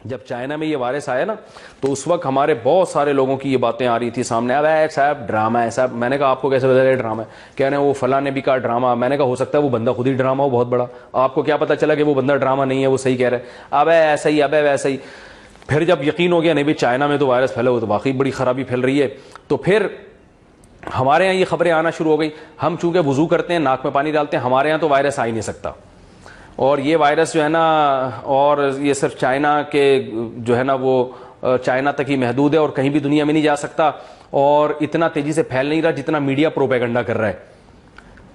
جب چائنا میں یہ وائرس آیا نا تو اس وقت ہمارے بہت سارے لوگوں کی یہ باتیں آ رہی تھی سامنے، اب صاحب ڈرامہ ہے صاحب. میں نے کہا آپ کو کیسے پتا چلا ڈرامہ ہے؟ کہہ رہے ہیں وہ فلاں نے بھی کہا ڈرامہ. میں نے کہا ہو سکتا ہے وہ بندہ خود ہی ڈرامہ ہو بہت بڑا، آپ کو کیا پتا چلا کہ وہ بندہ ڈرامہ نہیں ہے، وہ صحیح کہہ رہا ہے. اب ایسا ہی، اب ویسا ہی. پھر جب یقین ہو گیا نہیں بھی چائنا میں تو وائرس پھیلا ہوا، تو واقعی بڑی خرابی پھیل رہی ہے. تو پھر ہمارے یہاں یہ خبریں آنا شروع ہو گئی. ہم چونکہ وضو کرتے ہیں، ناک میں پانی ڈالتے ہیں، ہمارے یہاں تو وائرس آ ہی نہیں سکتا. اور یہ وائرس جو ہے نا، اور یہ صرف چائنا کے جو ہے نا وہ چائنا تک ہی محدود ہے اور کہیں بھی دنیا میں نہیں جا سکتا، اور اتنا تیزی سے پھیل نہیں رہا جتنا میڈیا پروپیگنڈا کر رہا ہے.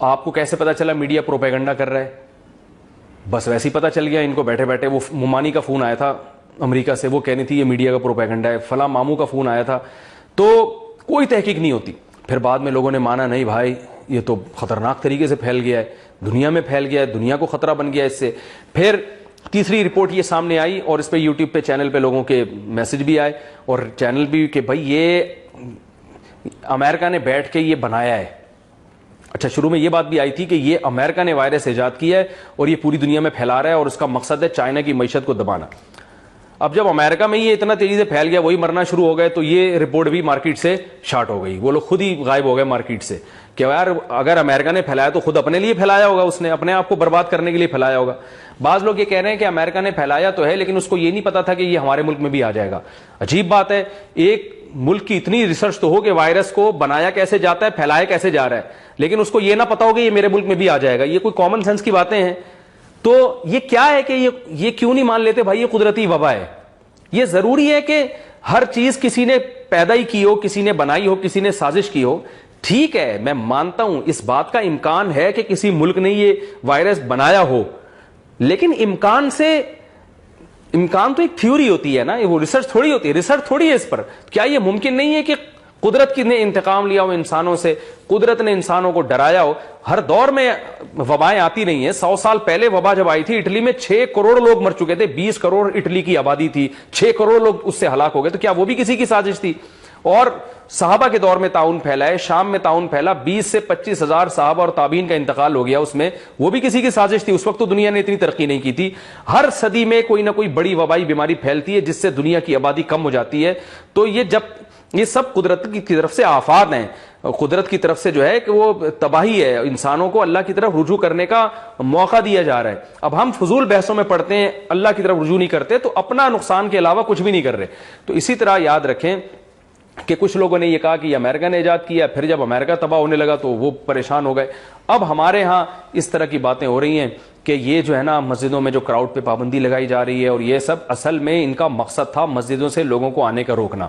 آپ کو کیسے پتا چلا میڈیا پروپیگنڈا کر رہا ہے؟ بس ویسے ہی پتا چل گیا ان کو بیٹھے بیٹھے. وہ ممانی کا فون آیا تھا امریکہ سے، وہ کہنی تھی یہ میڈیا کا پروپیگنڈا ہے. فلاں ماموں کا فون آیا تھا. تو کوئی تحقیق نہیں ہوتی. پھر بعد میں لوگوں نے مانا نہیں بھائی یہ تو خطرناک طریقے سے پھیل گیا ہے، دنیا میں پھیل گیا ہے، دنیا کو خطرہ بن گیا ہے اس سے. پھر تیسری رپورٹ یہ سامنے آئی اور اس پہ یوٹیوب پہ چینل پہ لوگوں کے میسج بھی آئے اور چینل بھی کہ بھائی یہ امریکہ نے بیٹھ کے یہ بنایا ہے. اچھا شروع میں یہ بات بھی آئی تھی کہ یہ امریکہ نے وائرس ایجاد کیا ہے اور یہ پوری دنیا میں پھیلا رہا ہے اور اس کا مقصد ہے چائنا کی معیشت کو دبانا. اب جب امریکہ میں یہ اتنا تیزی سے پھیل گیا، وہی مرنا شروع ہو گئے، تو یہ رپورٹ بھی مارکیٹ سے شارٹ ہو گئی. وہ لوگ خود ہی غائب ہو گئے مارکیٹ سے کہ یار اگر امریکہ نے پھیلایا تو خود اپنے لیے پھیلایا ہوگا، اس نے اپنے آپ کو برباد کرنے کے لیے پھیلایا ہوگا. بعض لوگ یہ کہہ رہے ہیں کہ امریکہ نے پھیلایا تو ہے لیکن اس کو یہ نہیں پتا تھا کہ یہ ہمارے ملک میں بھی آ جائے گا. عجیب بات ہے، ایک ملک کی اتنی ریسرچ تو ہو کہ وائرس کو بنایا کیسے جاتا ہے، پھیلایا کیسے جا رہا ہے، لیکن اس کو یہ نہ پتا ہو کہ یہ میرے ملک میں بھی آ جائے گا. یہ کوئی کامن سینس کی باتیں ہیں؟ تو یہ کیا ہے کہ یہ کیوں نہیں مان لیتے بھائی یہ قدرتی وبا ہے؟ یہ ضروری ہے کہ ہر چیز کسی نے پیدا ہی کی ہو، کسی نے بنائی ہو، کسی نے سازش کی ہو. ٹھیک ہے میں مانتا ہوں اس بات کا امکان ہے کہ کسی ملک نے یہ وائرس بنایا ہو، لیکن امکان تو ایک تھیوری ہوتی ہے نا، وہ ریسرچ تھوڑی ہوتی ہے، ریسرچ تھوڑی ہے اس پر. کیا یہ ممکن نہیں ہے کہ قدرت کی نے انتقام لیا ہو انسانوں سے، قدرت نے انسانوں کو ڈرایا ہو؟ ہر دور میں وبائیں آتی نہیں ہیں. 100 سال پہلے وبا جب آئی تھی اٹلی میں 6 کروڑ لوگ مر چکے تھے. 20 کروڑ اٹلی کی آبادی تھی، 6 کروڑ لوگ اس سے ہلاک ہو گئے. تو کیا وہ بھی کسی کی سازش تھی؟ اور صحابہ کے دور میں تعاون پھیلا ہے، شام میں تعاون پھیلا، 20 سے 25 ہزار صحابہ اور تابعین کا انتقال ہو گیا اس میں، وہ بھی کسی کی سازش تھی؟ اس وقت تو دنیا نے اتنی ترقی نہیں کی تھی. ہر صدی میں کوئی نہ کوئی بڑی وبائی بیماری پھیلتی ہے جس سے دنیا کی آبادی کم ہو جاتی ہے. تو یہ سب قدرت کی طرف سے آفات ہیں، قدرت کی طرف سے جو ہے کہ وہ تباہی ہے. انسانوں کو اللہ کی طرف رجوع کرنے کا موقع دیا جا رہا ہے. اب ہم فضول بحثوں میں پڑھتے ہیں، اللہ کی طرف رجوع نہیں کرتے تو اپنا نقصان کے علاوہ کچھ بھی نہیں کر رہے. تو اسی طرح یاد رکھیں کہ کچھ لوگوں نے یہ کہا کہ یہ امریکہ نے ایجاد کیا، پھر جب امریکہ تباہ ہونے لگا تو وہ پریشان ہو گئے. اب ہمارے ہاں اس طرح کی باتیں ہو رہی ہیں کہ یہ جو ہے نا مسجدوں میں جو کراؤڈ پہ پابندی لگائی جا رہی ہے، اور یہ سب اصل میں ان کا مقصد تھا مسجدوں سے لوگوں کو آنے کا روکنا.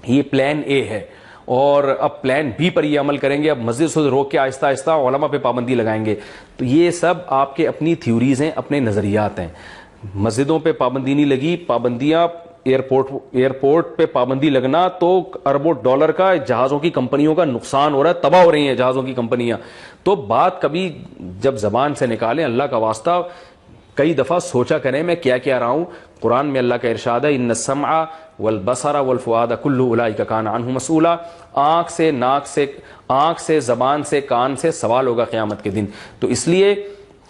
یہ پلان اے ہے، اور اب پلان بی پر یہ عمل کریں گے. اب مسجد سے روک کے آہستہ آہستہ علماء پہ پابندی لگائیں گے. تو یہ سب آپ کے اپنی تھیوریز ہیں، اپنے نظریات ہیں. مسجدوں پہ پابندی نہیں لگی، پابندیاں ایئرپورٹ پہ پابندی لگنا تو اربوں ڈالر کا جہازوں کی کمپنیوں کا نقصان ہو رہا ہے، تباہ ہو رہی ہیں جہازوں کی کمپنیاں. تو بات کبھی جب زبان سے نکالیں اللہ کا واسطہ کئی دفعہ سوچا کریں میں کیا کہہ رہا ہوں. قرآن میں اللہ کا ارشاد ہے ان السمع والبصر والفؤاد کل اولئک کان عنہ مسئولا. آنکھ سے زبان سے کان سے سوال ہوگا قیامت کے دن. تو اس لیے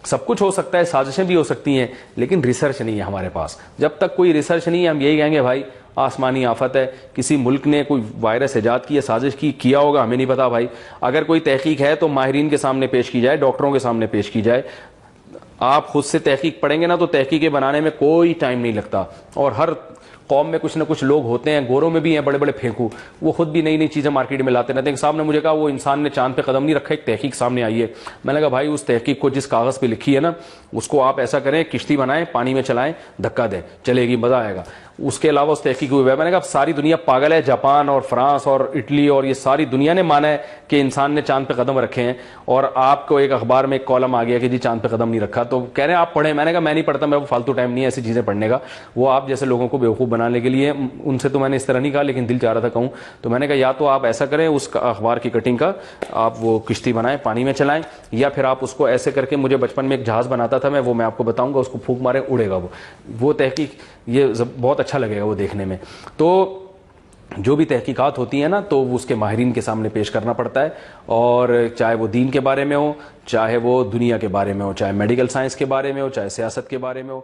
سب کچھ ہو سکتا ہے، سازشیں بھی ہو سکتی ہیں، لیکن ریسرچ نہیں ہے ہمارے پاس. جب تک کوئی ریسرچ نہیں ہے ہم یہی کہیں گے بھائی آسمانی آفت ہے، کسی ملک نے کوئی وائرس ایجاد کی ہے، سازش کیا ہوگا، ہمیں نہیں پتا بھائی. اگر کوئی تحقیق ہے تو ماہرین کے سامنے پیش کی جائے، ڈاکٹروں کے سامنے پیش کی جائے. آپ خود سے تحقیق پڑھیں گے نا تو تحقیقیں بنانے میں کوئی ٹائم نہیں لگتا. اور ہر قوم میں کچھ نہ کچھ لوگ ہوتے ہیں، گوروں میں بھی ہیں بڑے بڑے پھینکو، وہ خود بھی نئی نئی چیزیں مارکیٹ میں لاتے رہتے ہیں. صاحب نے مجھے کہا وہ انسان نے چاند پہ قدم نہیں رکھا، ایک تحقیق سامنے آئی ہے. میں نے کہا بھائی اس تحقیق کو جس کاغذ پہ لکھی ہے نا اس کو آپ ایسا کریں کشتی بنائیں، پانی میں چلائیں، دھکا دیں، چلے گی، مزہ آئے گا. اس کے علاوہ اس تحقیق ہوئی ہے. میں نے کہا ساری دنیا پاگل ہے، جاپان اور فرانس اور اٹلی اور یہ ساری دنیا نے مانا ہے کہ انسان نے چاند پہ قدم رکھے ہیں، اور آپ کو ایک اخبار میں ایک کالم آ گیا کہ جی چاند پہ قدم نہیں رکھا. تو کہہ رہے ہیں آپ پڑھیں. میں نے کہا میں نہیں پڑھتا، میں وہ فالتو ٹائم نہیں ہے ایسی چیزیں پڑھنے کا. وہ آپ جیسے لوگوں کو بیوقوف بنانے کے لیے، ان سے تو میں نے اس طرح نہیں کہا لیکن دل چاہ رہا تھا کہوں. تو میں نے کہا یا تو آپ ایسا کریں اس اخبار کی کٹنگ کا آپ وہ کشتی بنائیں، پانی میں چلائیں، یا پھر آپ اس کو ایسے کر کے، مجھے بچپن میں ایک جہاز بناتا تھا میں آپ کو بتاؤں گا، اس کو پھونک مارے اڑے گا وہ تحقیق. یہ بہت اچھا لگے گا وہ دیکھنے میں. تو جو بھی تحقیقات ہوتی ہیں نا تو وہ اس کے ماہرین کے سامنے پیش کرنا پڑتا ہے، اور چاہے وہ دین کے بارے میں ہو، چاہے وہ دنیا کے بارے میں ہو، چاہے میڈیکل سائنس کے بارے میں ہو، چاہے سیاست کے بارے میں ہو.